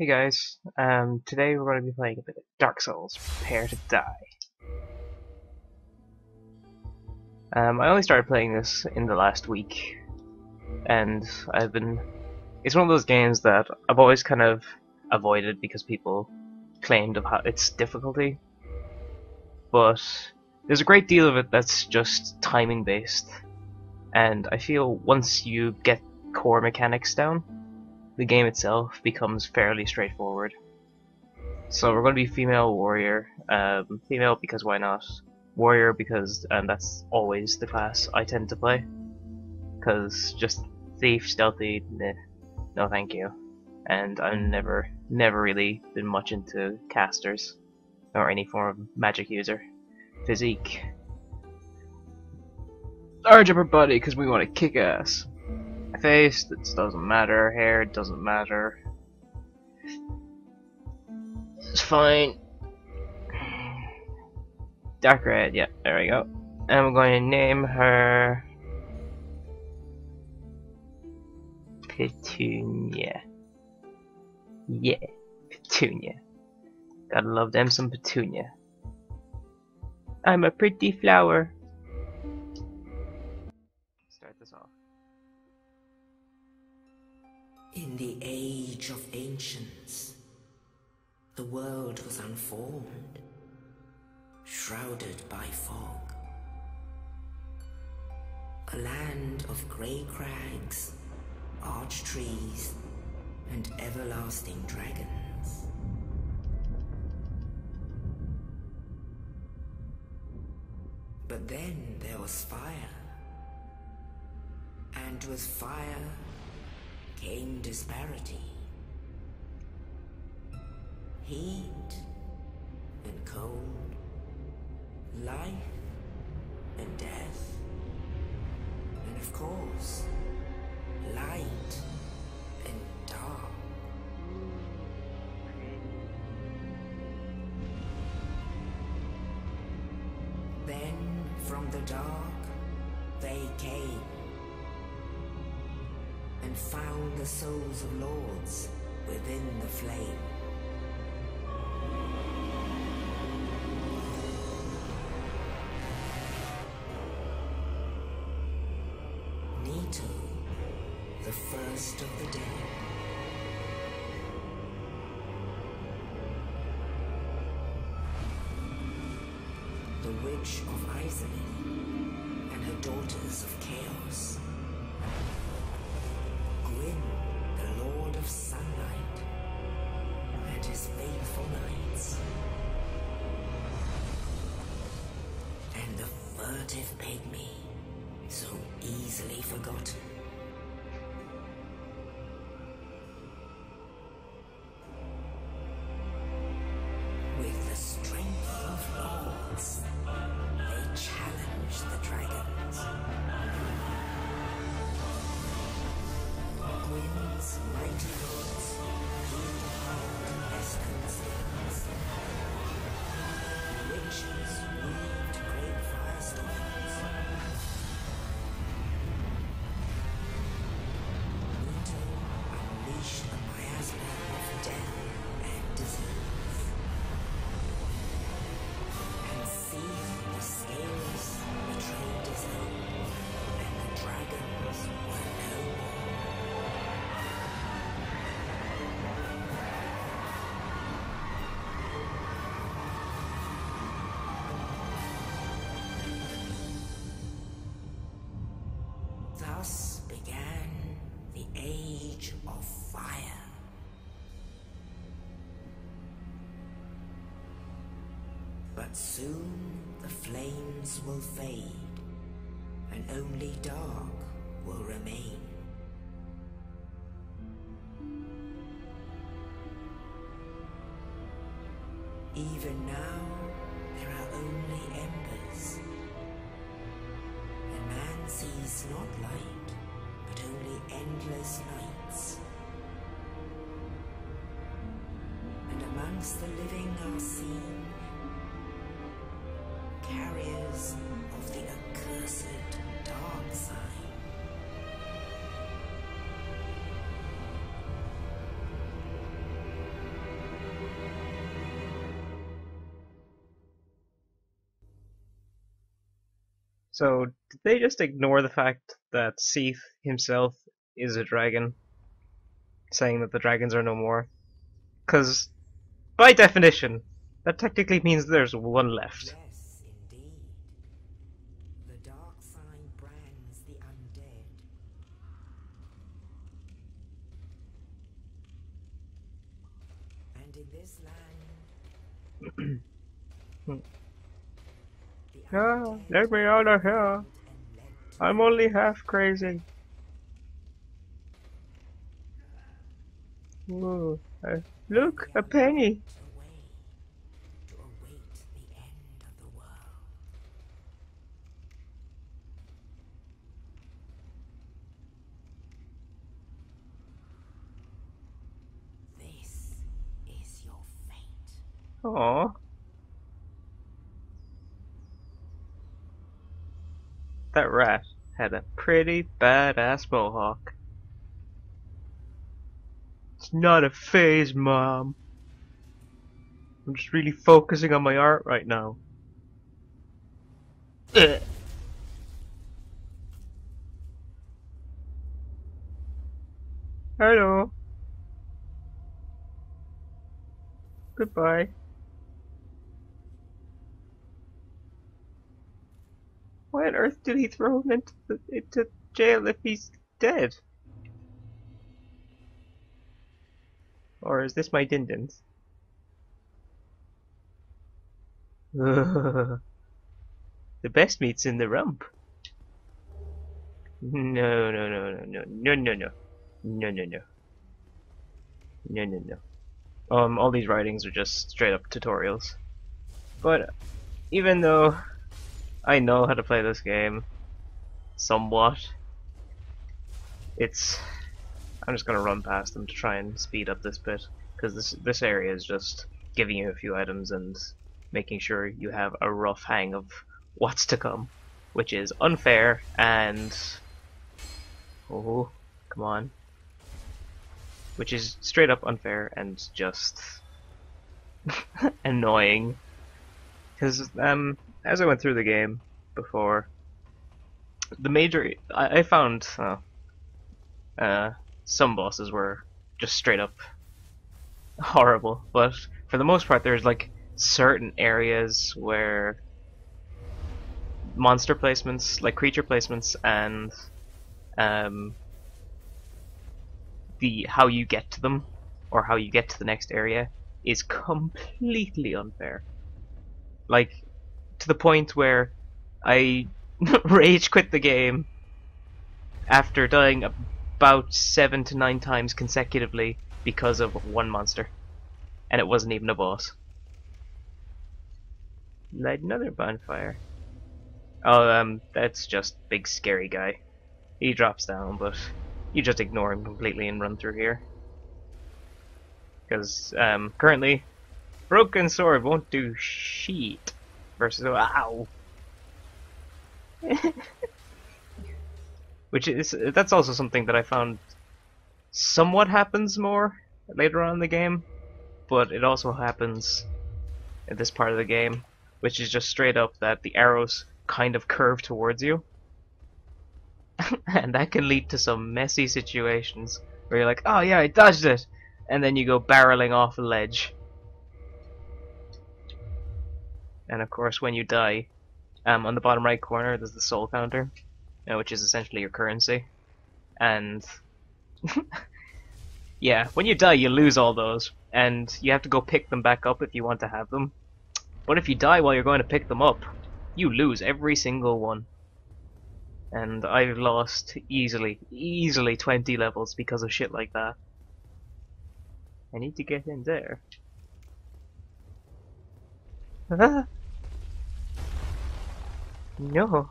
Hey guys, today we're going to be playing a bit of Dark Souls, Prepare to Die. I only started playing this in the last week, and it's one of those games that I've always kind of avoided because people claimed of how its difficulty, but there's a great deal of it that's just timing based, and I feel once you get core mechanics down, the game itself becomes fairly straightforward. So we're going to be female warrior. Female because why not? Warrior because that's always the class I tend to play. Because just thief, stealthy, nah, no thank you. And I've never really been much into casters or any form of magic user. Physique. Large upper body because we want to kick ass. Face, that doesn't matter. Hair, doesn't matter. It's fine. Dark red, yeah, there we go. And we're going to name her Petunia. Yeah, Petunia. Gotta love them some Petunia. I'm a pretty flower. Start this off. In the age of ancients, the world was unformed, shrouded by fog. A land of grey crags, arch trees, and everlasting dragons. But then there was fire, and with fire came disparity. Heat and cold, life and death, and of course, light and dark. Then from the dark they came and found the souls of lords within the flame. The first of the dead. The Witch of Isolin and her daughters of Chaos. Gwyn, the Lord of Sunlight, and his faithful knights. And the furtive pygmy, so easily forgotten. With the strength of lords, they challenged the dragons. Gwyn's mighty lords healed hard Escon's things. Witches weaved great firestorms. Nito unleashed the miasma of death and disease. The scales betrayed his own, and the dragons were no more. Thus began the Age of Fire. But soon the flames will fade, and only dark will remain. Even now, there are only embers, and man sees not light, but only endless nights. And amongst the living are seen carriers of the accursed dark side. So, did they just ignore the fact that Seath himself is a dragon, saying that the dragons are no more? Because, by definition, that technically means there's one left. Yes, indeed. The dark side brands the undead. And in this land, the Ah, undead let me out of here. and led to I'm only half crazy. Ooh, look, a penny. away to await the end of the world. This is your fate. Aw. That rat had a pretty badass mohawk. It's not a phase, Mom. I'm just really focusing on my art right now. Ugh. Hello. Goodbye. Why on earth did he throw him into jail if he's dead? Or is this my Dindins? The best meat's in the rump. No, no, no, no, no, no, no, no, no, no, no, no, no, no. All these writings are just straight up tutorials. But even though I know how to play this game somewhat, I'm just gonna run past them to try and speed up this bit, because this area is just giving you a few items and making sure you have a rough hang of what's to come, which is unfair and oh, come on, which is straight up unfair and just annoying. Because as I went through the game before, the major I found some bosses were just straight up horrible, but for the most part, there's like certain areas where monster placements, like creature placements, and the how you get to them or how you get to the next area is completely unfair. Like to the point where I rage quit the game after dying about 7 to 9 times consecutively because of one monster, and it wasn't even a boss. Light another bonfire. Oh, that's just big scary guy. He drops down, but you just ignore him completely and run through here. Because currently, broken sword won't do shit versus ow. Which is that's also something that I found somewhat happens more later on in the game, but it also happens in this part of the game, which is just straight up that the arrows kind of curve towards you, and that can lead to some messy situations where you're like, oh yeah, I dodged it, and then you go barreling off a ledge. And of course, when you die, on the bottom right corner, there's the soul counter, which is essentially your currency, and yeah, when you die, you lose all those, and you have to go pick them back up if you want to have them. But if you die while you're going to pick them up, you lose every single one. And I've lost easily 20 levels because of shit like that. I need to get in there. No.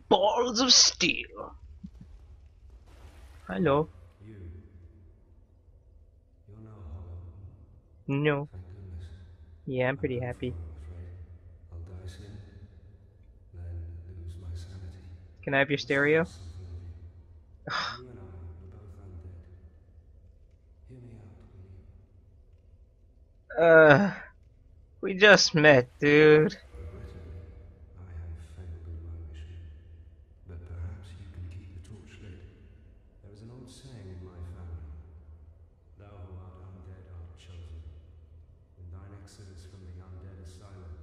Balls of steel. Hello. You're no hollow. No. Thank goodness. Yeah, I'm pretty I'm happy. afraid I'll die soon, then lose my sanity. Can I have your Let's stereo? try something of you. You and I are both undead. Hear me out, will you? We just met, dude. Regrettably, I have failed in my mission, but perhaps you can keep the torch lit. There is an old saying in my family: "Thou who art undead art chosen." In thine exodus from the undead asylum,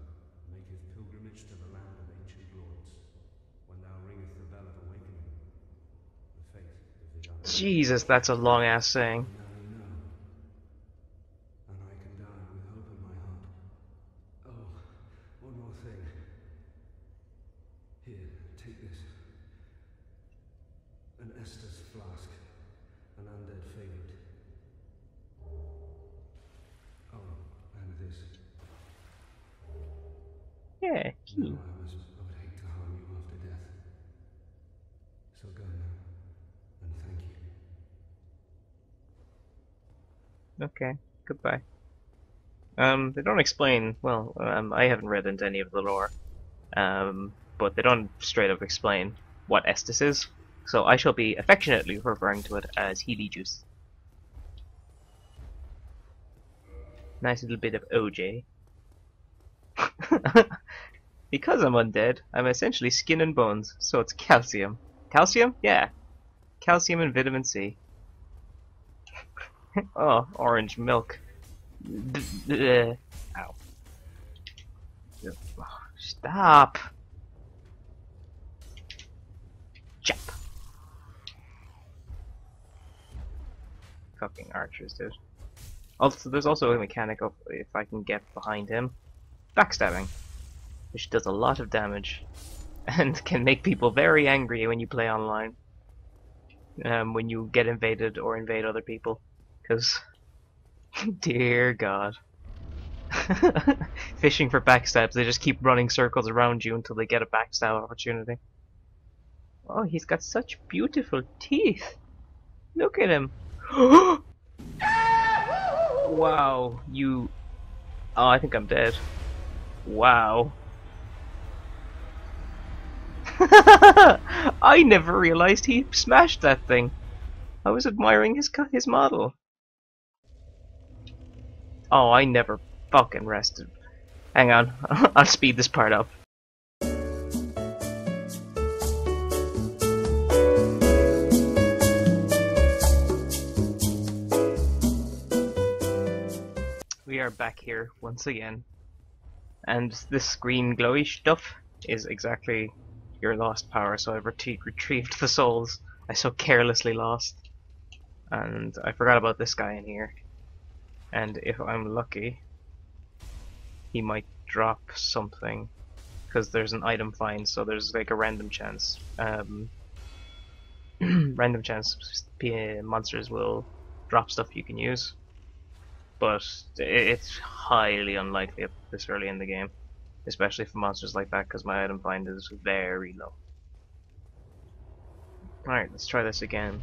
maketh pilgrimage to the land of ancient lords. When thou ringeth the bell of awakening, the faith of the undead. Jesus, that's a long ass saying. Now you know, and I can die with hope in my heart. Oh, one more thing. Here, take this. An Estus flask, an undead favorite. Oh, and this. Yeah, No, key. I would hate to harm you after death. So go now, and thank you. Okay, goodbye. They don't explain, well, I haven't read into any of the lore, but they don't straight up explain what Estus is, so I shall be affectionately referring to it as Healy Juice. Nice little bit of OJ. Because I'm undead, I'm essentially skin and bones, so it's calcium. Calcium? Yeah. Calcium and vitamin C. Oh, orange milk. Ow. Stop! Jump! Fucking archers, dude. Also, there's also a mechanic of if I can get behind him. Backstabbing. Which does a lot of damage. And can make people very angry when you play online. When you get invaded or invade other people. Because, dear God. Fishing for backstabs, they just keep running circles around you until they get a backstab opportunity. Oh, he's got such beautiful teeth. Look at him. Wow, you... Oh, I think I'm dead. Wow. I never realized he smashed that thing. I was admiring his model. Oh, I never fucking rested. Hang on, I'll speed this part up. We are back here once again. And this green glowy stuff is exactly your lost power, so I've retrieved the souls I so carelessly lost. And I forgot about this guy in here. And if I'm lucky, he might drop something. Because there's an item find, so there's like a random chance. Random chance monsters will drop stuff you can use. But it's highly unlikely this early in the game. Especially for monsters like that, because my item find is very low. Alright, let's try this again.